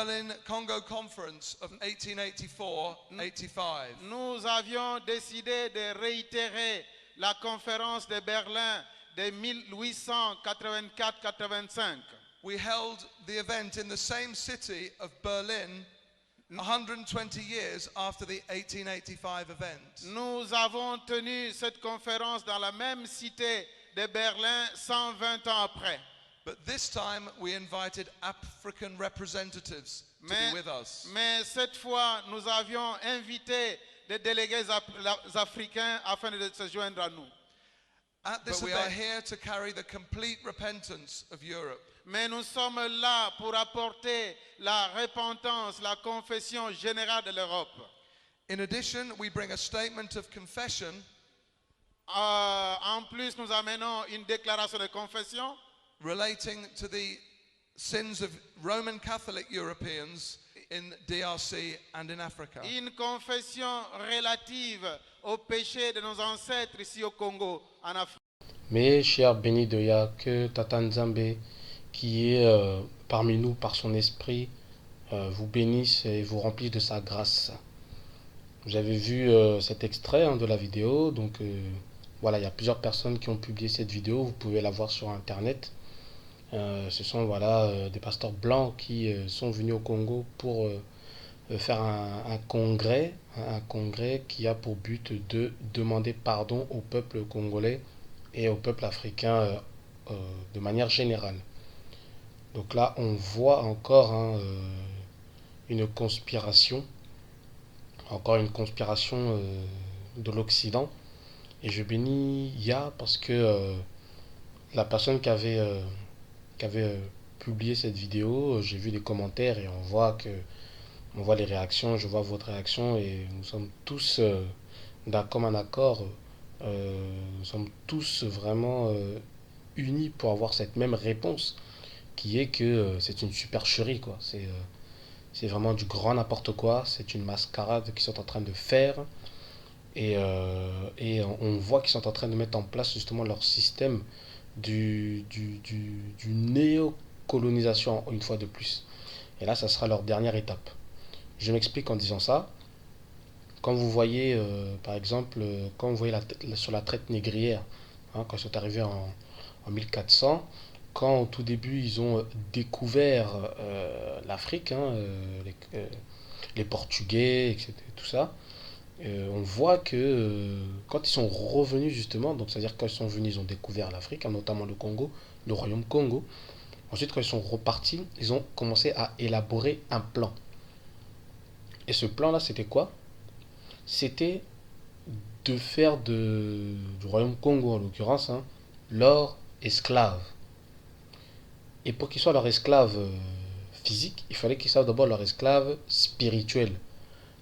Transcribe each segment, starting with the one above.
Berlin Congo Conference of 1884-85. Nous avions décidé de réitérer la conférence de Berlin de 1884-85. We held the event in the same city of Berlin 120 years after the 1885 event. Nous avons tenu cette conférence dans la même cité de Berlin 120 ans après. But this time we invited African representatives to be with us. Mais cette fois, nous avions invité des délégués africains afin de se joindre à nous. At this we are here to carry the complete repentance of Europe. Mais nous sommes là pour apporter la repentance, la confession générale de l'Europe. In addition, we bring a statement of confession. En plus, nous amenons une déclaration de confession Relating to the sins of Roman Catholic Europeans in DRC and in Africa. Une confession relative aux péchés de nos ancêtres ici au Congo, en Afrique. Mais, cher béni de Yah, que Tata Nzambe, qui est parmi nous par son esprit, vous bénisse et vous remplisse de sa grâce. Vous avez vu cet extrait de la vidéo, donc voilà, il y a plusieurs personnes qui ont publié cette vidéo, vous pouvez la voir sur internet. Ce sont des pasteurs blancs qui sont venus au Congo pour faire un congrès qui a pour but de demander pardon au peuple congolais et au peuple africain de manière générale. Donc là, on voit encore une conspiration, de l'Occident. Et je bénis Yah parce que la personne qui avait publié cette vidéo, j'ai vu les commentaires et on voit les réactions, je vois votre réaction et nous sommes tous comme un accord, nous sommes tous vraiment unis pour avoir cette même réponse qui est que c'est une supercherie quoi. C'est vraiment du grand n'importe quoi, c'est une mascarade qu'ils sont en train de faire et on voit qu'ils sont en train de mettre en place justement leur système du néocolonisation une fois de plus. Et là, ça sera leur dernière étape. Je m'explique en disant ça. Quand vous voyez, par exemple, quand vous voyez sur la traite négrière, quand ils sont arrivés en 1400, quand au tout début ils ont découvert l'Afrique, les Portugais, etc., tout ça, on voit que quand ils sont revenus justement, donc c'est-à-dire quand ils sont venus, ils ont découvert l'Afrique, notamment le Congo, le royaume Congo. Ensuite, quand ils sont repartis, ils ont commencé à élaborer un plan. Et ce plan-là, c'était quoi? C'était de faire du royaume Congo, en l'occurrence, leur esclave. Et pour qu'ils soient leur esclave physique, il fallait qu'ils soient d'abord leur esclave spirituel.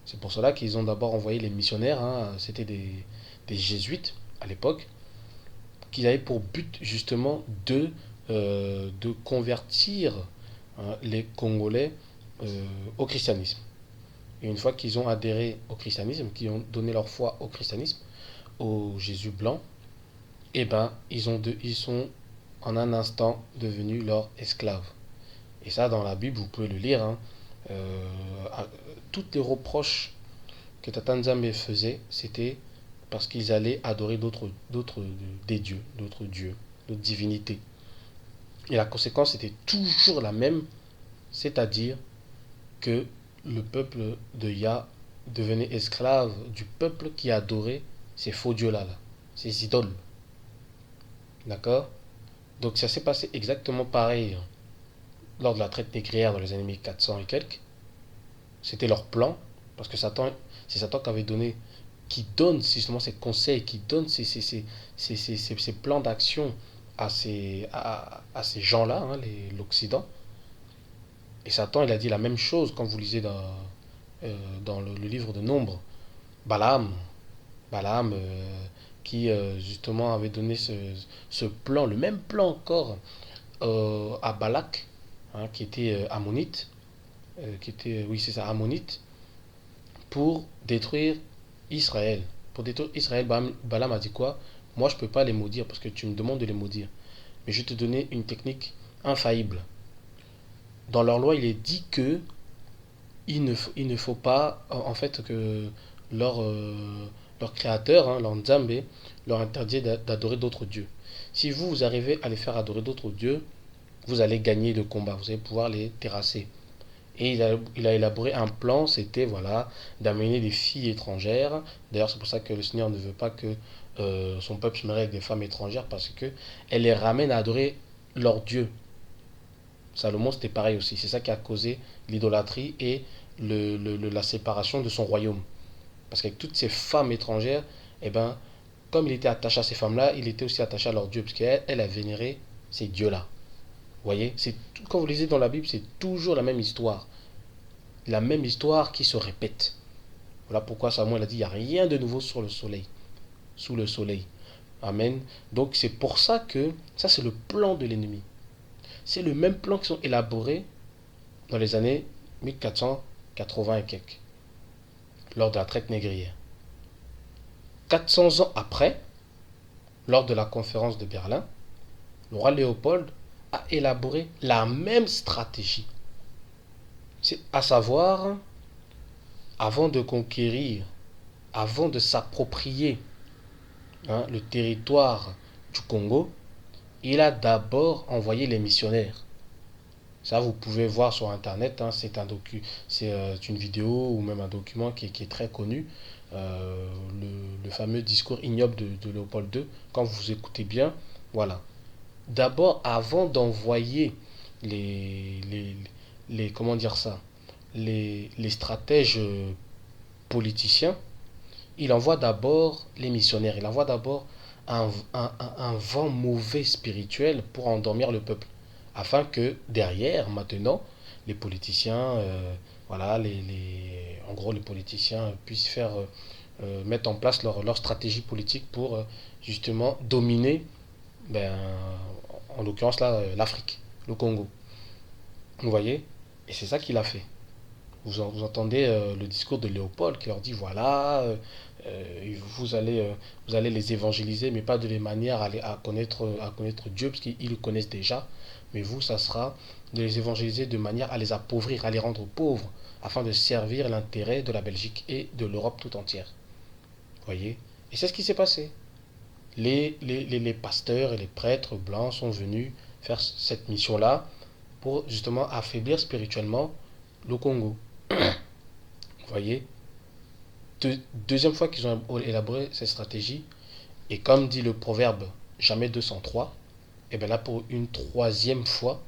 C'est pour cela qu'ils ont d'abord envoyé les missionnaires, c'était des jésuites à l'époque, qui avaient pour but justement de convertir les Congolais au christianisme. Et une fois qu'ils ont adhéré au christianisme, qu'ils ont donné leur foi au christianisme, au Jésus blanc, eh ben, ils sont en un instant devenus leurs esclaves. Et ça, dans la Bible, vous pouvez le lire. Toutes les reproches que Tata Nzambe faisait, c'était parce qu'ils allaient adorer d'autres dieux, d'autres divinités. Et la conséquence était toujours la même, c'est-à-dire que le peuple de Yah devenait esclave du peuple qui adorait ces faux dieux-là, ces idoles. D'accord? Donc ça s'est passé exactement pareil lors de la traite négrière dans les années 1400 et quelques. C'était leur plan, parce que c'est Satan qui donne justement ces conseils, qui donne ces plans d'action à ces gens-là, l'Occident. Et Satan, il a dit la même chose quand vous lisez dans le livre de Nombre. Balaam qui justement avait donné ce plan, le même plan encore à Balak, qui était ammonite, ammonite, pour détruire Israël. Pour détruire Israël, Balaam a dit quoi? Moi, je ne peux pas les maudire parce que tu me demandes de les maudire. Mais je vais te donner une technique infaillible. Dans leur loi, il est dit que il ne faut pas, en fait, que leur, leur créateur, hein, leur Nzambe, leur interdit d'adorer d'autres dieux. Si vous, vous arrivez à les faire adorer d'autres dieux, vous allez gagner le combat, vous allez pouvoir les terrasser. Et il a élaboré un plan, c'était voilà, d'amener des filles étrangères. D'ailleurs, c'est pour ça que le Seigneur ne veut pas que son peuple se marie avec des femmes étrangères, parce que elle les ramène à adorer leur Dieu. Salomon, c'était pareil aussi. C'est ça qui a causé l'idolâtrie et la séparation de son royaume. Parce qu'avec toutes ces femmes étrangères, eh ben, comme il était attaché à ces femmes-là, il était aussi attaché à leur Dieu, parce qu'elle elle a vénéré ces dieux-là. Vous voyez, quand vous lisez dans la Bible, c'est toujours la même histoire. La même histoire qui se répète. Voilà pourquoi Samuel a dit, il n'y a rien de nouveau sur le soleil, sous le soleil. Amen. Donc c'est pour ça que ça c'est le plan de l'ennemi. C'est le même plan qui sont élaborés dans les années 1480 et quelques, lors de la traite négrière. 400 ans après, lors de la conférence de Berlin, le roi Léopold a élaboré la même stratégie. C'est à savoir, avant de conquérir, avant de s'approprier le territoire du Congo, il a d'abord envoyé les missionnaires. Ça, vous pouvez voir sur Internet, hein, c'est une vidéo ou même un document qui est très connu. Le fameux discours ignoble de Léopold II, quand vous écoutez bien, voilà. D'abord, avant d'envoyer comment dire ça, les stratèges politiciens, il envoie d'abord les missionnaires, il envoie d'abord un vent mauvais spirituel pour endormir le peuple, afin que derrière, maintenant, les politiciens, voilà, en gros, les politiciens puissent mettre en place leur stratégie politique pour justement dominer, ben, en l'occurrence là, l'Afrique, le Congo. Vous voyez? Et c'est ça qu'il a fait. Vous entendez le discours de Léopold qui leur dit voilà, vous allez les évangéliser, mais pas de les manière à connaître Dieu, parce qu'ils le connaissent déjà. Mais vous, ça sera de les évangéliser de manière à les appauvrir, à les rendre pauvres, afin de servir l'intérêt de la Belgique et de l'Europe tout entière. Vous voyez? Et c'est ce qui s'est passé. Les pasteurs et les prêtres blancs sont venus faire cette mission-là pour justement affaiblir spirituellement le Congo. Vous voyez? Deuxième fois qu'ils ont élaboré cette stratégie, et comme dit le proverbe jamais 203, et bien là pour une troisième fois,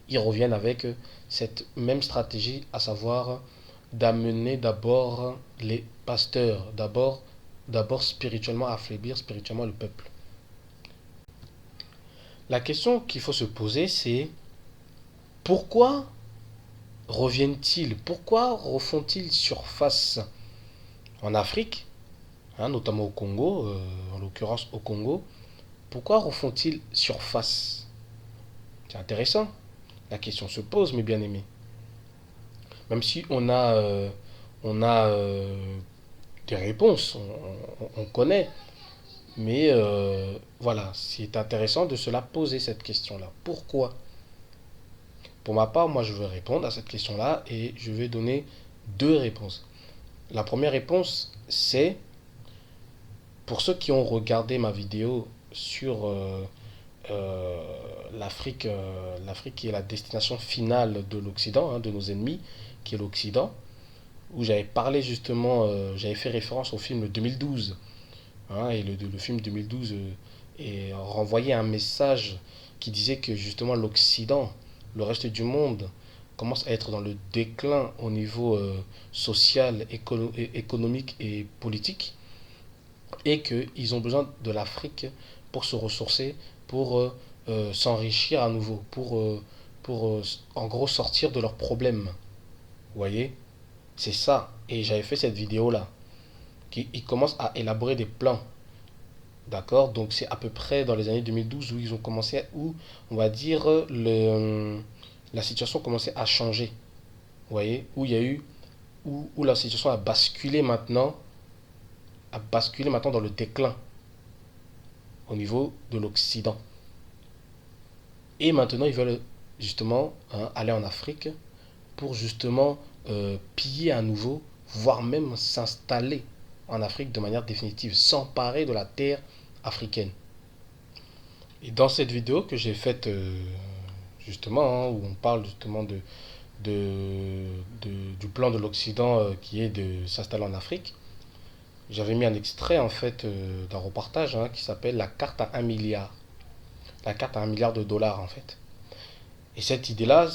ils reviennent avec cette même stratégie, à savoir d'amener d'abord les pasteurs, d'abord spirituellement affaiblir spirituellement le peuple. La question qu'il faut se poser, c'est pourquoi reviennent-ils, pourquoi refont-ils surface en Afrique, hein, notamment au Congo, en l'occurrence au Congo, pourquoi refont-ils surface? C'est intéressant. La question se pose, mes bien-aimés. Même si on a des réponses, on connaît, mais voilà, c'est intéressant de se la poser cette question-là. Pourquoi? Pour ma part, moi je vais répondre à cette question-là et je vais donner deux réponses. La première réponse, c'est pour ceux qui ont regardé ma vidéo sur l'Afrique, l'Afrique qui est la destination finale de l'Occident, hein, de nos ennemis, qui est l'Occident, où j'avais parlé justement, j'avais fait référence au film 2012, hein, et le film 2012 et renvoyait un message qui disait que justement l'Occident, le reste du monde, commence à être dans le déclin au niveau social, économique et politique, et qu'ils ont besoin de l'Afrique pour se ressourcer, pour s'enrichir à nouveau, pour en gros sortir de leurs problèmes. Vous voyez? C'est ça. Et j'avais fait cette vidéo-là. Ils commencent à élaborer des plans. D'accord? Donc c'est à peu près dans les années 2012 où ils ont commencé, où on va dire la situation commençait à changer. Vous voyez? Où il y a eu, où la situation a basculé maintenant dans le déclin au niveau de l'Occident. Et maintenant ils veulent justement, hein, aller en Afrique pour justement piller à nouveau, voire même s'installer en Afrique de manière définitive, s'emparer de la terre africaine. Et dans cette vidéo que j'ai faite justement, hein, où on parle justement du plan de l'Occident qui est de s'installer en Afrique, j'avais mis un extrait en fait d'un reportage hein, qui s'appelle La carte à 1 milliard. La carte à 1 milliard de dollars en fait. Et cette idée-là,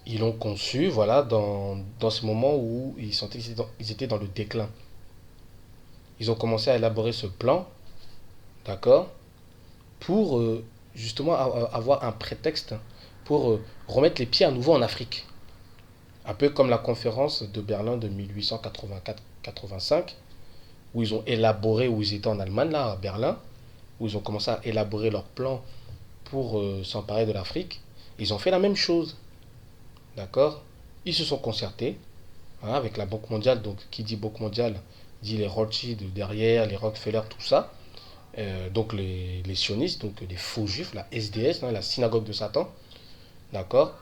ils l'ont conçue voilà, dans ce moment où ils sentaient qu'ils étaient dans le déclin. Ils ont commencé à élaborer ce plan, d'accord, pour justement avoir un prétexte pour remettre les pieds à nouveau en Afrique. Un peu comme la conférence de Berlin de 1884-85, où ils ont élaboré, où ils étaient en Allemagne, là, à Berlin, où ils ont commencé à élaborer leur plan pour s'emparer de l'Afrique. Ils ont fait la même chose, d'accord. Ils se sont concertés hein, avec la Banque mondiale, donc qui dit Banque mondiale dit les Rothschild derrière, les Rockefeller, tout ça. Donc les sionistes, donc les faux juifs, la SDS, hein, la synagogue de Satan, d'accord,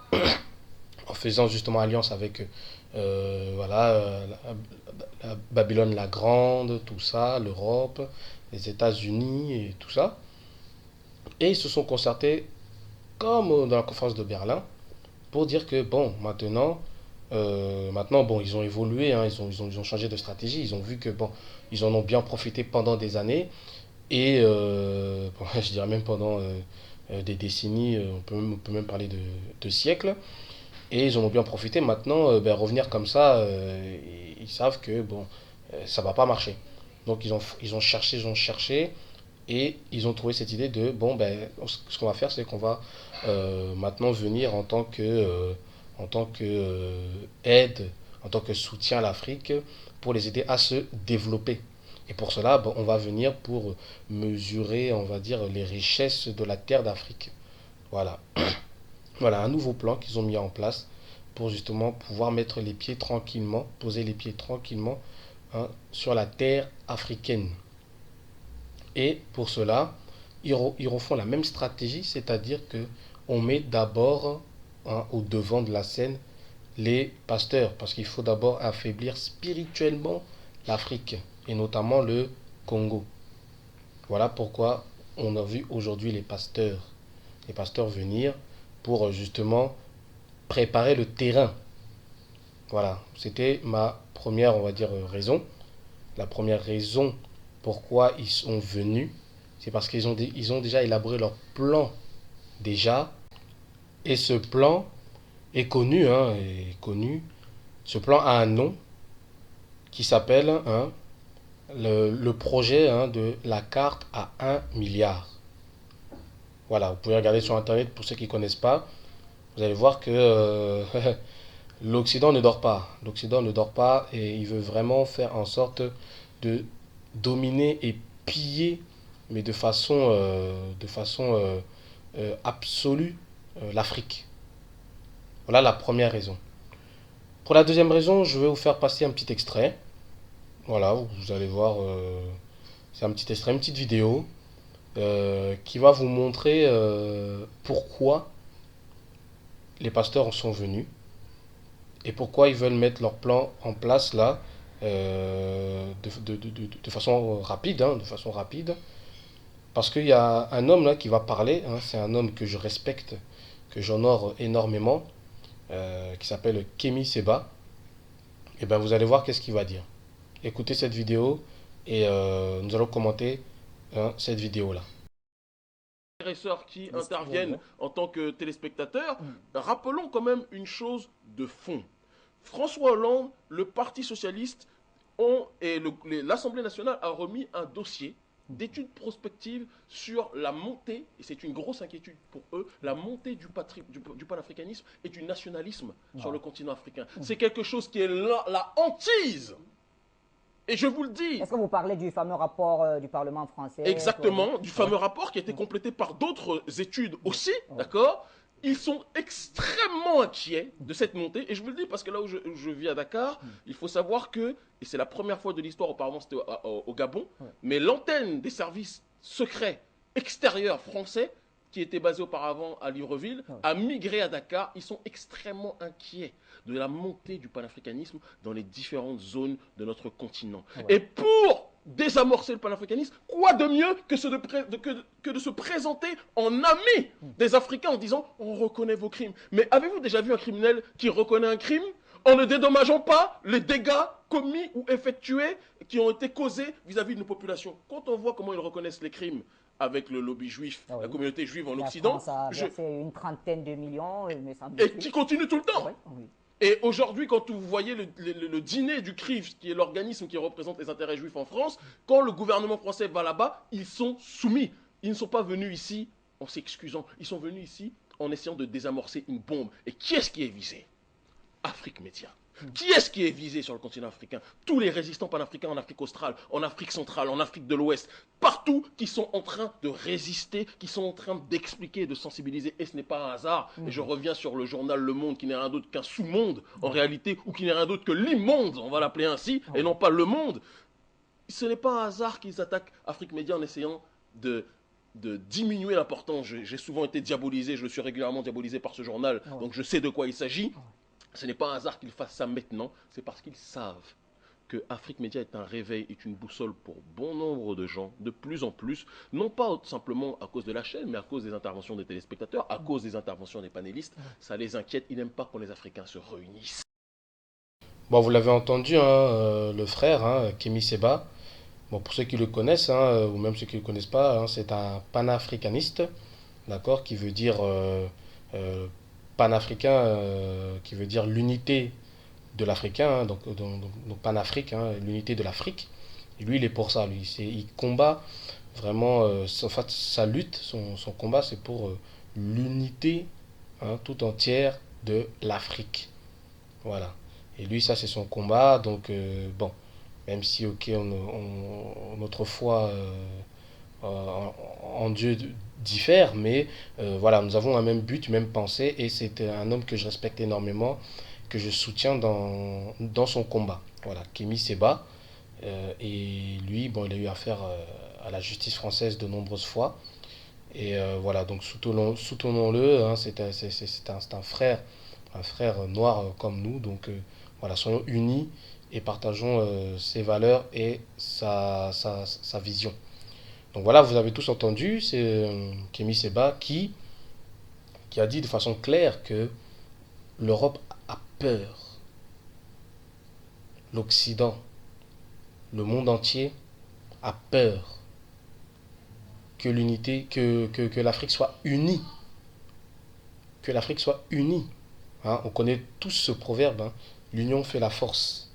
en faisant justement alliance avec voilà, la Babylone la Grande, tout ça, l'Europe, les États-Unis et tout ça. Et ils se sont concertés comme dans la conférence de Berlin pour dire que bon, maintenant bon, ils ont évolué, hein, ils ont changé de stratégie, ils ont vu que bon, ils en ont bien profité pendant des années et bon, je dirais même pendant des décennies, on peut même parler de siècles. Et ils en ont bien profité. Maintenant, ben, revenir comme ça, ils savent que bon, ça va pas marcher. Donc ils ont cherché et ils ont trouvé cette idée de bon ben ce qu'on va faire c'est qu'on va maintenant venir en tant que aide, en tant que soutien à l'Afrique pour les aider à se développer. Et pour cela, bon, on va venir pour mesurer, on va dire, les richesses de la terre d'Afrique. Voilà. Voilà un nouveau plan qu'ils ont mis en place pour justement pouvoir mettre les pieds tranquillement, poser les pieds tranquillement hein, sur la terre africaine. Et pour cela, ils refont la même stratégie, c'est-à-dire que on met d'abord hein, au devant de la scène les pasteurs, parce qu'il faut d'abord affaiblir spirituellement l'Afrique, et notamment le Congo. Voilà pourquoi on a vu aujourd'hui les pasteurs venir pour justement préparer le terrain. Voilà, c'était ma première, on va dire, raison. La première raison pourquoi ils sont venus, c'est parce ils ont déjà élaboré leur plan déjà. Et ce plan est connu, hein, est connu. Ce plan a un nom qui s'appelle hein, le projet hein, de la carte à 1 milliard. Voilà, vous pouvez regarder sur Internet pour ceux qui ne connaissent pas. Vous allez voir que l'Occident ne dort pas. L'Occident ne dort pas et il veut vraiment faire en sorte de dominer et piller, mais de façon absolue, l'Afrique. Voilà la première raison. Pour la deuxième raison, je vais vous faire passer un petit extrait. Voilà, vous allez voir, c'est un petit extrait, une petite vidéo qui va vous montrer pourquoi les pasteurs en sont venus et pourquoi ils veulent mettre leur plan en place là de façon rapide, hein, de façon rapide. Parce qu'il y a un homme là qui va parler, hein, c'est un homme que je respecte, que j'honore énormément, qui s'appelle Kemi Seba. Et ben vous allez voir qu'est-ce qu'il va dire. Écoutez cette vidéo et nous allons commenter hein, cette vidéo là. Intéresseurs qui interviennent en tant que téléspectateurs, rappelons quand même une chose de fond. François Hollande, le Parti socialiste et l'Assemblée nationale a remis un dossier d'études prospectives sur la montée, et c'est une grosse inquiétude pour eux, la montée du panafricanisme et du nationalisme sur le continent africain. C'est quelque chose qui est la hantise. Et je vous le dis. Est-ce que vous parlez du fameux rapport du Parlement français? Exactement, du fameux rapport qui a été complété par d'autres études aussi, d'accord? Ils sont extrêmement inquiets de cette montée. Et je vous le dis parce que là où je vis à Dakar, il faut savoir que, et c'est la première fois de l'histoire, auparavant c'était au Gabon, mais l'antenne des services secrets extérieurs français qui était basé auparavant à Libreville, a migré à Dakar. Ils sont extrêmement inquiets de la montée du panafricanisme dans les différentes zones de notre continent. Et pour désamorcer le panafricanisme, quoi de mieux que, que de se présenter en ami des Africains en disant « on reconnaît vos crimes ». Mais avez-vous déjà vu un criminel qui reconnaît un crime en ne dédommageant pas les dégâts commis ou effectués qui ont été causés vis-à-vis d'une population? Quand on voit comment ils reconnaissent les crimes avec le lobby juif, la communauté juive en Occident, France a versé une trentaine de millions, et qui continue tout le temps. Oui. Et aujourd'hui, quand vous voyez le dîner du CRIF, qui est l'organisme qui représente les intérêts juifs en France, quand le gouvernement français va là-bas, ils sont soumis. Ils ne sont pas venus ici en s'excusant. Ils sont venus ici en essayant de désamorcer une bombe. Et qui est-ce qui est visé? Afrique Média. Qui est-ce qui est visé sur le continent africain? Tous les résistants panafricains en Afrique australe, en Afrique centrale, en Afrique de l'Ouest, partout, qui sont en train de résister, qui sont en train d'expliquer, de sensibiliser. Et ce n'est pas un hasard. Et je reviens sur le journal Le Monde, qui n'est rien d'autre qu'un sous-monde, en réalité, ou qui n'est rien d'autre que l'immonde, on va l'appeler ainsi, et non pas le monde. Ce n'est pas un hasard qu'ils attaquent Afrique Média en essayant de diminuer l'importance. J'ai souvent été diabolisé, je suis régulièrement diabolisé par ce journal, donc je sais de quoi il s'agit. Ce n'est pas un hasard qu'ils fassent ça maintenant, c'est parce qu'ils savent que Afrique Média est un réveil, est une boussole pour bon nombre de gens, de plus en plus, non pas simplement à cause de la chaîne, mais à cause des interventions des téléspectateurs, à cause des interventions des panélistes. Ça les inquiète, ils n'aiment pas quand les Africains se réunissent. Bon, vous l'avez entendu, hein, le frère, hein, Kémy Séba. Bon, pour ceux qui le connaissent, hein, ou même ceux qui ne le connaissent pas, hein, c'est un panafricaniste, d'accord, qui veut dire panafricain, qui veut dire l'unité de l'Africain, hein, donc panafrique, hein, l'unité de l'Afrique. Et lui, il est pour ça. Lui, il combat vraiment, en fait, sa lutte, son combat, c'est pour l'unité, hein, tout entière de l'Afrique. Voilà. Et lui, ça, c'est son combat. Donc, bon, même si, ok, notre foi en Dieu diffère, mais voilà, nous avons un même but, une même pensée, et c'est un homme que je respecte énormément, que je soutiens dans son combat. Voilà, Kémy Séba. Et lui, bon, il a eu affaire à la justice française de nombreuses fois. Et voilà, donc soutenons-le, hein, c'est un frère noir comme nous. Donc voilà, soyons unis et partageons ses valeurs et sa vision. Donc voilà, vous avez tous entendu, c'est Kémy Séba qui a dit de façon claire que l'Europe a peur. L'Occident, le monde entier a peur que que l'Afrique soit unie. Que l'Afrique soit unie. Hein, on connaît tous ce proverbe, hein, l'union fait la force.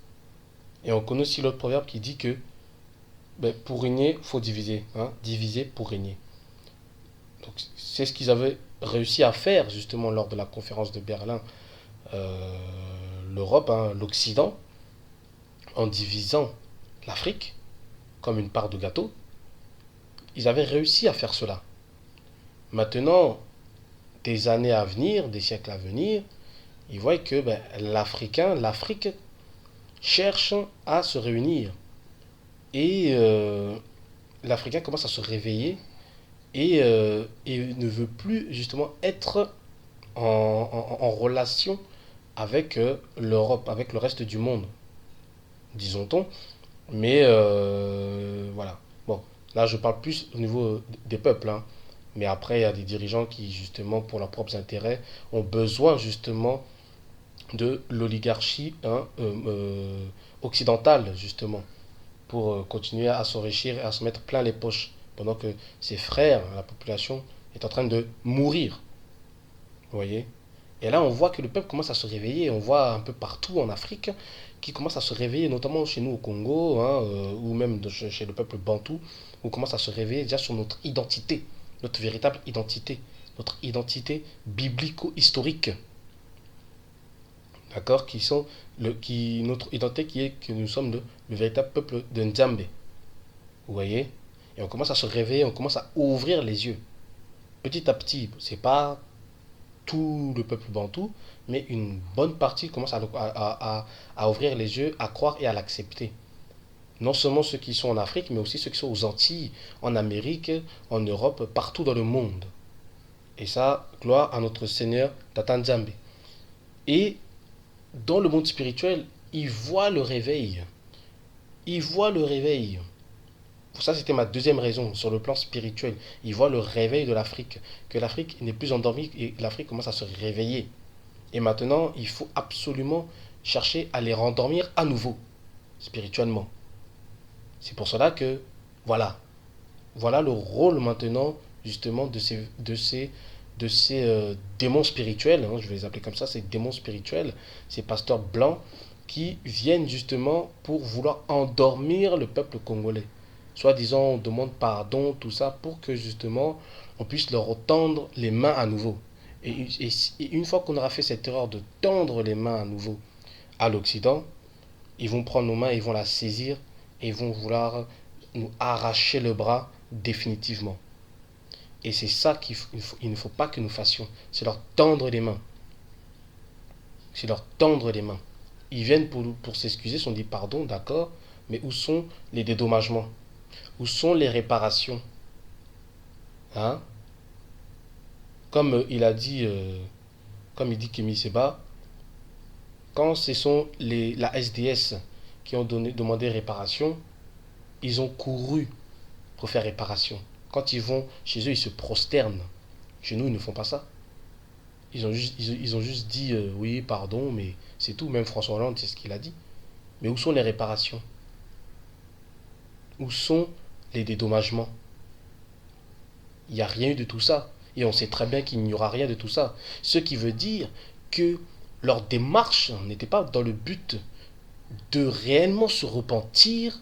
Et on connaît aussi l'autre proverbe qui dit que pour régner, il faut diviser. Hein, diviser pour régner. Donc, c'est ce qu'ils avaient réussi à faire justement lors de la conférence de Berlin. L'Europe, hein, l'Occident, en divisant l'Afrique comme une part de gâteau, ils avaient réussi à faire cela. Maintenant, des années à venir, des siècles à venir, ils voient que l'Afrique cherche à se réunir. Et l'Africain commence à se réveiller et ne veut plus justement être en relation avec l'Europe, avec le reste du monde, disons-t-on. Mais voilà. Bon, là je parle plus au niveau des peuples, hein. Mais après il y a des dirigeants qui justement pour leurs propres intérêts ont besoin justement de l'oligarchie, hein, occidentale justement pour continuer à s'enrichir et à se mettre plein les poches pendant que ses frères, la population est en train de mourir. Vous voyez? Et là, on voit que le peuple commence à se réveiller. On voit un peu partout en Afrique qui commence à se réveiller, notamment chez nous au Congo, hein, ou même chez le peuple bantou, où on commence à se réveiller déjà sur notre identité, notre véritable identité, notre identité biblico-historique. D'accord? Notre identité qui est que nous sommes le véritable peuple de Nzambe. Vous voyez? Et on commence à se réveiller, on commence à ouvrir les yeux. Petit à petit, c'est pas tout le peuple bantou, mais une bonne partie commence à ouvrir les yeux, à croire et à l'accepter. Non seulement ceux qui sont en Afrique, mais aussi ceux qui sont aux Antilles, en Amérique, en Europe, partout dans le monde. Et ça, gloire à notre Seigneur Tata Nzambe. Et dans le monde spirituel, ils voient le réveil. Ils voient le réveil. Ça, c'était ma deuxième raison sur le plan spirituel. Ils voient le réveil de l'Afrique. Que l'Afrique n'est plus endormie et l'Afrique commence à se réveiller. Et maintenant, il faut absolument chercher à les rendormir à nouveau, spirituellement. C'est pour cela que, voilà. Voilà le rôle maintenant, justement, de ces démons spirituels. Hein, je vais les appeler comme ça, ces démons spirituels, ces pasteurs blancs qui viennent justement pour vouloir endormir le peuple congolais. Soi-disant, on demande pardon, tout ça, pour que justement, on puisse leur tendre les mains à nouveau. Et une fois qu'on aura fait cette erreur de tendre les mains à nouveau à l'Occident, ils vont prendre nos mains, ils vont la saisir et ils vont vouloir nous arracher le bras définitivement. Et c'est ça qu'il ne faut pas que nous fassions. C'est leur tendre les mains. C'est leur tendre les mains. Ils viennent pour s'excuser, ils ont dit pardon, d'accord, mais où sont les dédommagements? Où sont les réparations? Hein? Comme il a dit, comme il dit Kémy Séba, quand ce sont la SDS qui ont demandé réparation, ils ont couru pour faire réparation. Quand ils vont chez eux, ils se prosternent. Chez nous, ils ne font pas ça. Ils ont juste dit oui, pardon, mais c'est tout. Même François Hollande, c'est ce qu'il a dit. Mais où sont les réparations? Où sont les dédommagements? Il n'y a rien eu de tout ça. Et on sait très bien qu'il n'y aura rien de tout ça. Ce qui veut dire que leur démarche n'était pas dans le but de réellement se repentir,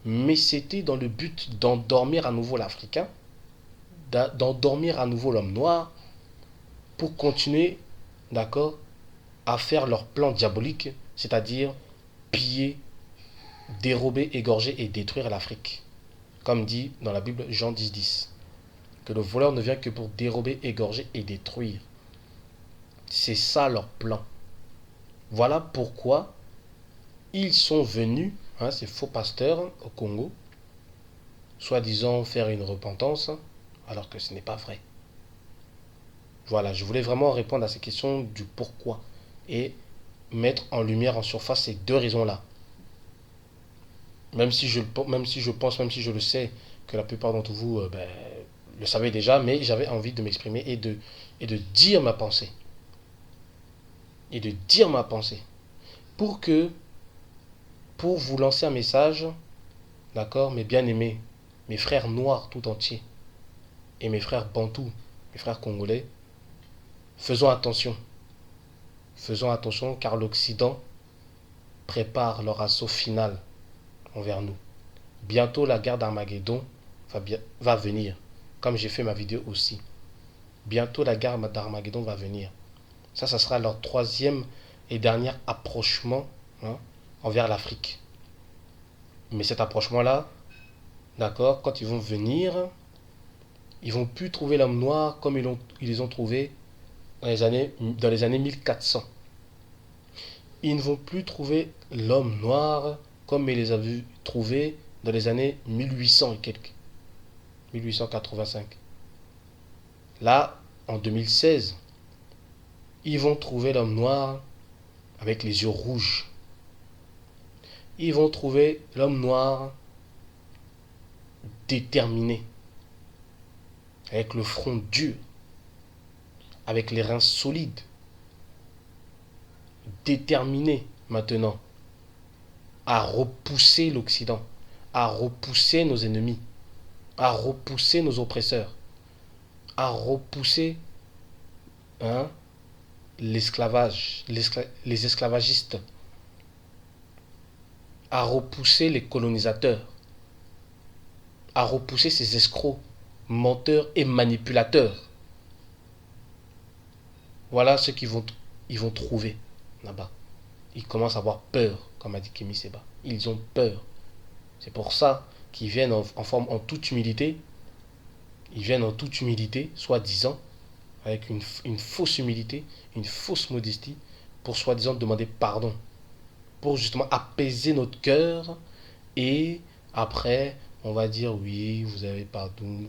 mais c'était dans le but d'endormir à nouveau l'Africain, d'endormir à nouveau l'homme noir, pour continuer, d'accord, à faire leur plan diabolique, c'est-à-dire piller, dérober, égorger et détruire l'Afrique. Comme dit dans la Bible Jean 10, que le voleur ne vient que pour dérober, égorger et détruire. C'est ça leur plan. Voilà pourquoi ils sont venus, hein, ces faux pasteurs au Congo, soi-disant faire une repentance, alors que ce n'est pas vrai. Voilà, je voulais vraiment répondre à ces questions du pourquoi et mettre en lumière, en surface ces deux raisons-là. Même si je pense, même si je le sais, que la plupart d'entre vous le savaient déjà, mais j'avais envie de m'exprimer et de dire ma pensée. Et de dire ma pensée. Pour vous lancer un message, d'accord, mes bien-aimés, mes frères noirs tout entiers, et mes frères bantous, mes frères congolais, faisons attention. Faisons attention car l'Occident prépare leur assaut final envers nous. Bientôt la guerre d'Armageddon va venir, comme j'ai fait ma vidéo aussi. Bientôt la guerre d'Armageddon va venir. Ça sera leur troisième et dernier approchement, hein, envers l'Afrique. Mais cet approchement-là, d'accord, quand ils vont venir, ils vont plus trouver l'homme noir comme ils les ont trouvé dans les années 1400. Ils ne vont plus trouver l'homme noir comme ils les avaient trouvés dans les années 1800 et quelques. 1885. Là, en 2016, ils vont trouver l'homme noir avec les yeux rouges. Ils vont trouver l'homme noir déterminé, avec le front dur, avec les reins solides, déterminé maintenant à repousser l'Occident, à repousser nos ennemis, à repousser nos oppresseurs, à repousser l'esclavage, les esclavagistes, à repousser les colonisateurs, à repousser ces escrocs, menteurs et manipulateurs. Voilà ce qu'ils vont trouver là-bas. Ils commencent à avoir peur, comme a dit Kémy Séba. Ils ont peur. C'est pour ça qu'ils viennent en toute humilité. Ils viennent en toute humilité, soi-disant, avec une fausse humilité, une fausse modestie, pour soi-disant demander pardon. Pour justement apaiser notre cœur et après On va dire oui, vous avez pardon,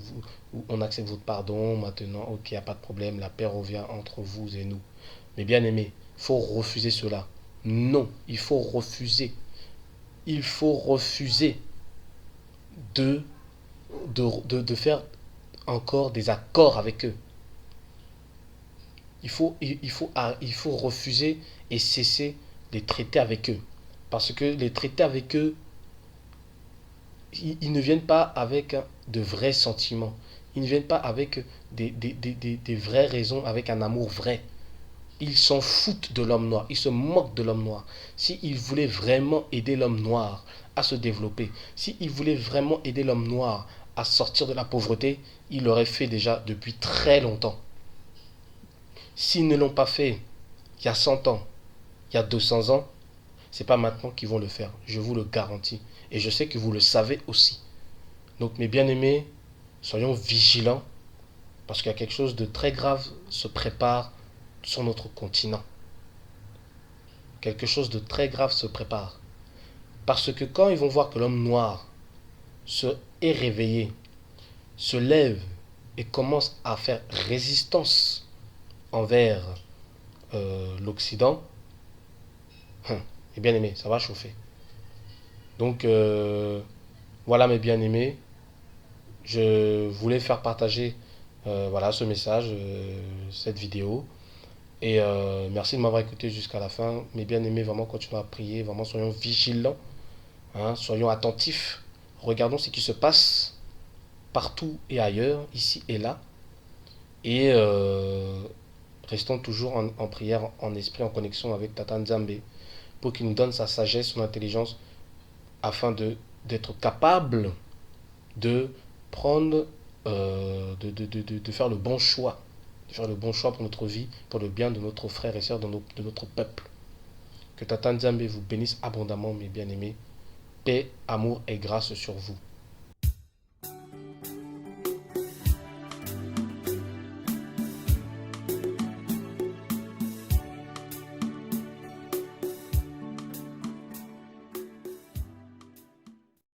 on accepte votre pardon, maintenant, ok, il n'y a pas de problème, la paix revient entre vous et nous. Mais bien aimé, il faut refuser cela. Non, il faut refuser. Il faut refuser de, de faire encore des accords avec eux. Il faut refuser et cesser les traités avec eux. Parce que les traités avec eux, ils ne viennent pas avec de vrais sentiments. Ils ne viennent pas avec des vraies raisons, avec un amour vrai. Ils s'en foutent de l'homme noir. Ils se moquent de l'homme noir. S'ils voulaient vraiment aider l'homme noir à se développer, s'ils voulaient vraiment aider l'homme noir à sortir de la pauvreté, ils l'auraient fait déjà depuis très longtemps. S'ils ne l'ont pas fait il y a 100 ans, il y a 200 ans, c'est pas maintenant qu'ils vont le faire. Je vous le garantis. Et je sais que vous le savez aussi. Donc mes bien-aimés, soyons vigilants parce qu'il y a quelque chose de très grave se prépare sur notre continent. Quelque chose de très grave se prépare. Parce que quand ils vont voir que l'homme noir est réveillé, se lève et commence à faire résistance envers l'Occident, mes bien-aimés, ça va chauffer. Donc voilà mes bien-aimés, je voulais faire partager voilà, ce message, cette vidéo. Et merci de m'avoir écouté jusqu'à la fin. Mes bien-aimés, vraiment continuez à prier, vraiment soyons vigilants, hein, soyons attentifs. Regardons ce qui se passe partout et ailleurs, ici et là. Et restons toujours en prière, en esprit, en connexion avec Tata Nzambe pour qu'il nous donne sa sagesse, son intelligence, afin d'être capable de prendre, de faire le bon choix. De faire le bon choix pour notre vie, pour le bien de notre frère et sœur, de notre peuple. Que Tata Nzambe vous bénisse abondamment, mes bien-aimés. Paix, amour et grâce sur vous.